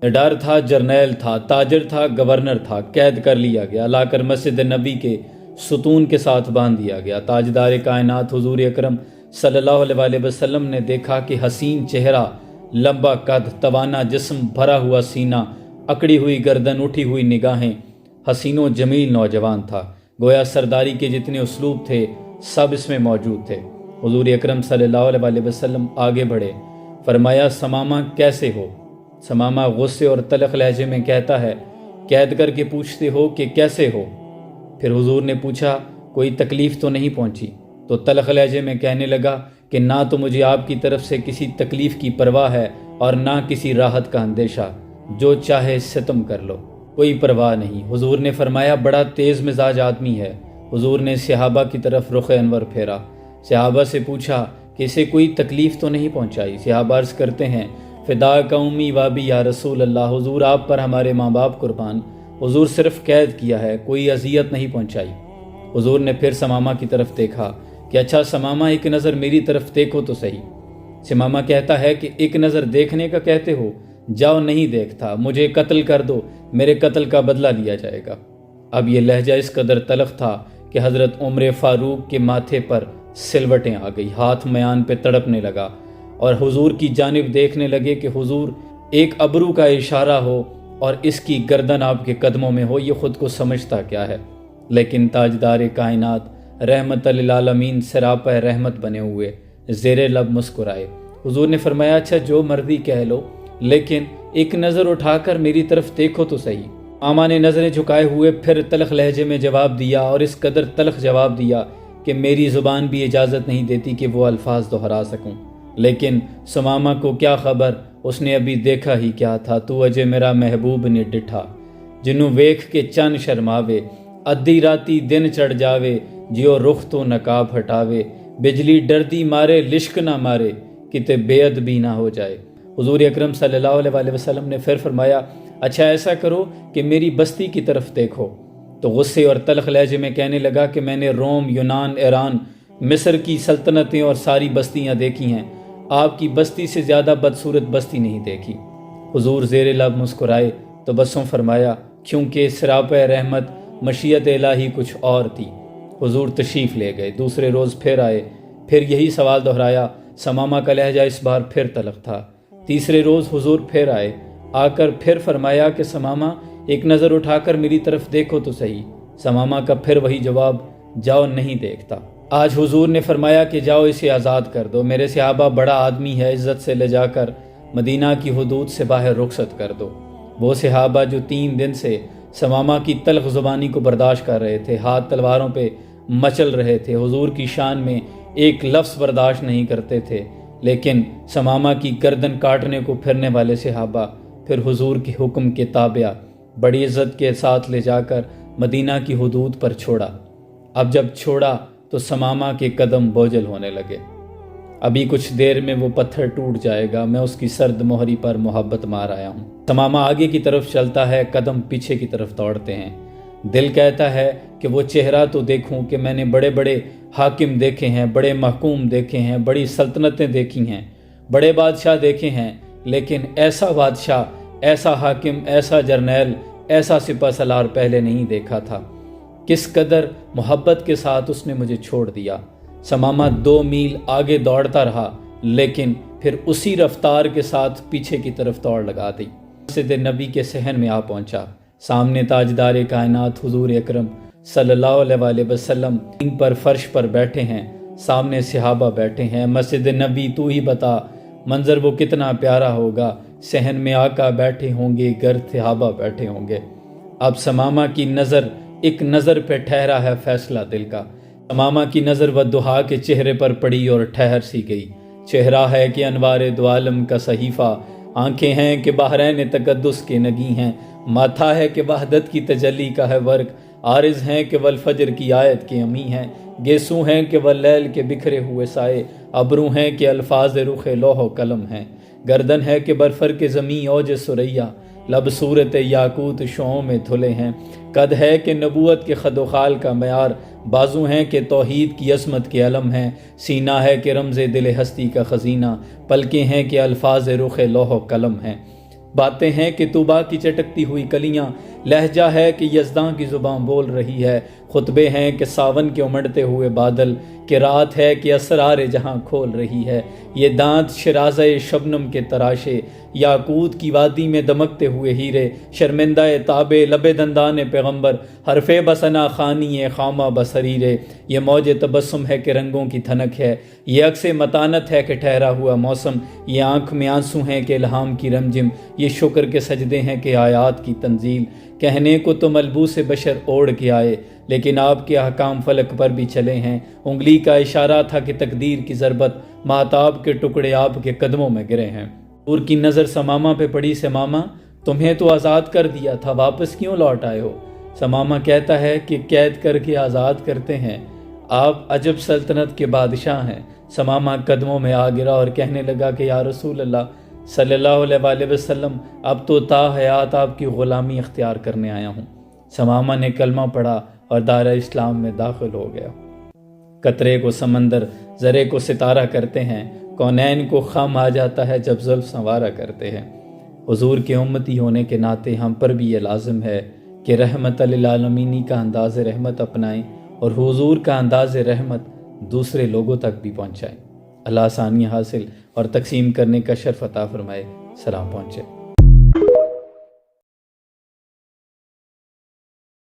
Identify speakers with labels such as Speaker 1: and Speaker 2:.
Speaker 1: نڈار تھا، جرنیل تھا، تاجر تھا، گورنر تھا، قید کر لیا گیا، لا کر مسجد نبی کے ستون کے ساتھ باندھ دیا گیا۔ تاجدار کائنات حضور اکرم صلی اللہ علیہ وآلہ وسلم نے دیکھا کہ حسین چہرہ، لمبا قد، توانا جسم، بھرا ہوا سینہ، اکڑی ہوئی گردن، اٹھی ہوئی نگاہیں، حسین و جمیل نوجوان تھا۔ گویا سرداری کے جتنے اسلوب تھے سب اس میں موجود تھے۔ حضور اکرم صلی اللہ علیہ وآلہ وسلم آگے بڑھے، فرمایا سمامہ کیسے ہو؟ سمامہ غصے اور تلخ لہجے میں کہتا ہے، قید کر کے پوچھتے ہو کہ کیسے ہو؟ پھر حضور نے پوچھا کوئی تکلیف تو نہیں پہنچی؟ تو تلخ لہجے میں کہنے لگا کہ نہ تو مجھے آپ کی طرف سے کسی تکلیف کی پرواہ ہے اور نہ کسی راحت کا اندیشہ، جو چاہے ستم کر لو، کوئی پرواہ نہیں۔ حضور نے فرمایا بڑا تیز مزاج آدمی ہے۔ حضور نے صحابہ کی طرف رخ انور پھیرا، صحابہ سے پوچھا کہ اسے کوئی تکلیف تو نہیں پہنچائی؟ صحابہ عرض کرتے ہیں فدا کا امی وابی یا رسول اللہ، حضور آپ پر ہمارے ماں باپ قربان، حضور صرف قید کیا ہے، کوئی اذیت نہیں پہنچائی۔ حضور نے پھر سمامہ کی طرف دیکھا کہ اچھا سمامہ ایک نظر میری طرف دیکھو تو صحیح۔ سمامہ کہتا ہے کہ ایک نظر دیکھنے کا کہتے ہو، جاؤ نہیں دیکھتا، مجھے قتل کر دو، میرے قتل کا بدلہ لیا جائے گا۔ اب یہ لہجہ اس قدر تلخ تھا کہ حضرت عمر فاروق کے ماتھے پر سلوٹیں آ گئی، ہاتھ میان پہ تڑپنے لگا اور حضور کی جانب دیکھنے لگے کہ حضور ایک ابرو کا اشارہ ہو اور اس کی گردن آپ کے قدموں میں ہو، یہ خود کو سمجھتا کیا ہے؟ لیکن تاجدار کائنات رحمت للعالمین سراپہ رحمت بنے ہوئے زیر لب مسکرائے۔ حضور نے فرمایا اچھا جو مرضی کہہ لو، لیکن ایک نظر اٹھا کر میری طرف دیکھو تو صحیح۔ آما نے نظریں جھکائے ہوئے پھر تلخ لہجے میں جواب دیا، اور اس قدر تلخ جواب دیا کہ میری زبان بھی اجازت نہیں دیتی کہ وہ الفاظ دہرا سکوں۔ لیکن سمامہ کو کیا خبر، اس نے ابھی دیکھا ہی کیا تھا۔ تو اجے میرا محبوب نے ڈٹھا، جنوں ویکھ کے چن شرماوے، ادھی راتی دن چڑھ جاوے، جیو رخ تو نقاب ہٹاوے، بجلی ڈردی مارے لشک نہ مارے، کتے بے ادبی نہ ہو جائے۔ حضور اکرم صلی اللہ علیہ وآلہ وسلم نے پھر فرمایا اچھا ایسا کرو کہ میری بستی کی طرف دیکھو۔ تو غصے اور تلخ لہجے میں کہنے لگا کہ میں نے روم، یونان، ایران، مصر کی سلطنتیں اور ساری بستیاں دیکھی ہیں، آپ کی بستی سے زیادہ بدصورت بستی نہیں دیکھی۔ حضور زیر لب مسکرائے تو بسوں فرمایا کیونکہ سراپہ رحمت مشیت الہی کچھ اور تھی۔ حضور تشریف لے گئے، دوسرے روز پھر آئے، پھر یہی سوال دہرایا۔ سمامہ کا لہجہ اس بار پھر تلخ تھا۔ تیسرے روز حضور پھر آئے، آ کر پھر فرمایا کہ سمامہ ایک نظر اٹھا کر میری طرف دیکھو تو صحیح۔ سمامہ کا پھر وہی جواب، جاؤ نہیں دیکھتا۔ آج حضور نے فرمایا کہ جاؤ اسے آزاد کر دو، میرے صحابہ بڑا آدمی ہے، عزت سے لے جا کر مدینہ کی حدود سے باہر رخصت کر دو۔ وہ صحابہ جو 3 دن سے سمامہ کی تلخ زبانی کو برداشت کر رہے تھے، ہاتھ تلواروں پہ مچل رہے تھے، حضور کی شان میں ایک لفظ برداشت نہیں کرتے تھے، لیکن سمامہ کی گردن کاٹنے کو پھرنے والے صحابہ پھر حضور کے حکم کے تابع بڑی عزت کے ساتھ لے جا کر مدینہ کی حدود پر چھوڑا۔ اب جب چھوڑا تو سمامہ کے قدم بوجھل ہونے لگے۔ ابھی کچھ دیر میں وہ پتھر ٹوٹ جائے گا، میں اس کی سرد مہری پر محبت مار آیا ہوں۔ سمامہ آگے کی طرف چلتا ہے، قدم پیچھے کی طرف دوڑتے ہیں۔ دل کہتا ہے کہ وہ چہرہ تو دیکھوں کہ میں نے بڑے بڑے حاکم دیکھے ہیں، بڑے محکوم دیکھے ہیں، بڑی سلطنتیں دیکھی ہیں، بڑے بادشاہ دیکھے ہیں، لیکن ایسا بادشاہ، ایسا حاکم، ایسا جرنیل، ایسا سپہ سالار پہلے نہیں دیکھا تھا۔ کس قدر محبت کے ساتھ اس نے مجھے چھوڑ دیا۔ سمامہ 2 میل آگے دوڑتا رہا، لیکن پھر اسی رفتار کے ساتھ پیچھے کی طرف دوڑ لگا دی۔ مسجد نبی کے صحن میں آ پہنچا، سامنے تاجدار کائنات حضور اکرم صلی اللہ علیہ وآلہ وسلم زمین پر فرش پر بیٹھے ہیں، سامنے صحابہ بیٹھے ہیں۔ مسجد نبی تو ہی بتا منظر وہ کتنا پیارا ہوگا، صحن میں آقا بیٹھے ہوں گے، گر صحابہ بیٹھے ہوں گے۔ اب سمامہ کی نظر ایک نظر پہ ٹھہرا ہے فیصلہ دل کا۔ سمامہ کی نظر والضحیٰ کے چہرے پر پڑی اور ٹھہر سی گئی۔ چہرہ ہے کہ انوار دو عالم کا صحیفہ، آنکھیں ہیں کہ بحرین تقدس کے نگی ہیں، ماتھا ہے کہ وحدت کی تجلی کا ہے ورق، عارض ہیں کہ والفجر کی آیت کے امی ہیں، گیسو ہیں کہ واللیل کے بکھرے ہوئے سائے، ابرو ہیں کہ الفاظ رخ لوح و قلم ہیں، گردن ہے کہ برفر کے زمیں اوج سریا، لب صورت یاقوت شعوں میں دھلے ہیں، قد ہے کہ نبوت کے خد و خال کا معیار، بازو ہیں کہ توحید کی عظمت کے علم ہیں، سینہ ہے کہ رمز دل ہستی کا خزینہ، پلکیں ہیں کہ الفاظ رخ لوح و قلم ہیں۔ باتیں ہیں کہ طوبا کی چٹکتی ہوئی کلیاں، لہجہ ہے کہ یزداں کی زبان بول رہی ہے، خطبے ہیں کہ ساون کے امڑتے ہوئے بادل، کہ رات ہے کہ اسرار جہاں کھول رہی ہے، یہ دانت شرازہ شبنم کے تراشے، یاقوت کی وادی میں دمکتے ہوئے ہیرے، شرمندہ تابے لب دندان پیغمبر، حرف بسنا خانی خامہ بصریرے، یہ موج تبسم ہے کہ رنگوں کی تھنک ہے، یہ عکس متانت ہے کہ ٹھہرا ہوا موسم، یہ آنکھ میں آنسو ہیں کہ الہام کی رمجم، یہ شکر کے سجدے ہیں کہ آیات کی تنزیل۔ کہنے کو تو ملبوس بشر اوڑھ کے آئے، لیکن آپ کے احکام فلک پر بھی چلے ہیں، انگلی کا اشارہ تھا کہ تقدیر کی ضربت، مہتاب کے ٹکڑے آپ کے قدموں میں گرے ہیں۔ حضور کی نظر ثمامہ پہ پڑی۔ ثمامہ، تمہیں تو آزاد کر دیا تھا، واپس کیوں لوٹ آئے ہو؟ ثمامہ کہتا ہے کہ قید کر کے آزاد کرتے ہیں، آپ عجب سلطنت کے بادشاہ ہیں۔ ثمامہ قدموں میں آ گرا اور کہنے لگا کہ یا رسول اللہ صلی اللہ علیہ وآلہ وسلم، اب تو تا حیات آپ کی غلامی اختیار کرنے آیا ہوں۔ ثمامہ نے کلمہ پڑھا اور دائرہ اسلام میں داخل ہو گیا۔ قطرے کو سمندر، ذرے کو ستارہ کرتے ہیں، کونین کو خم آ جاتا ہے جب زلف سنوارا کرتے ہیں۔ حضور کے امتی ہونے کے ناطے ہم پر بھی یہ لازم ہے کہ رحمت للعالمینی کا انداز رحمت اپنائیں اور حضور کا انداز رحمت دوسرے لوگوں تک بھی پہنچائیں۔ اللہ آسانی حاصل اور تقسیم کرنے کا شرف عطا فرمائے۔ سلام پہنچے۔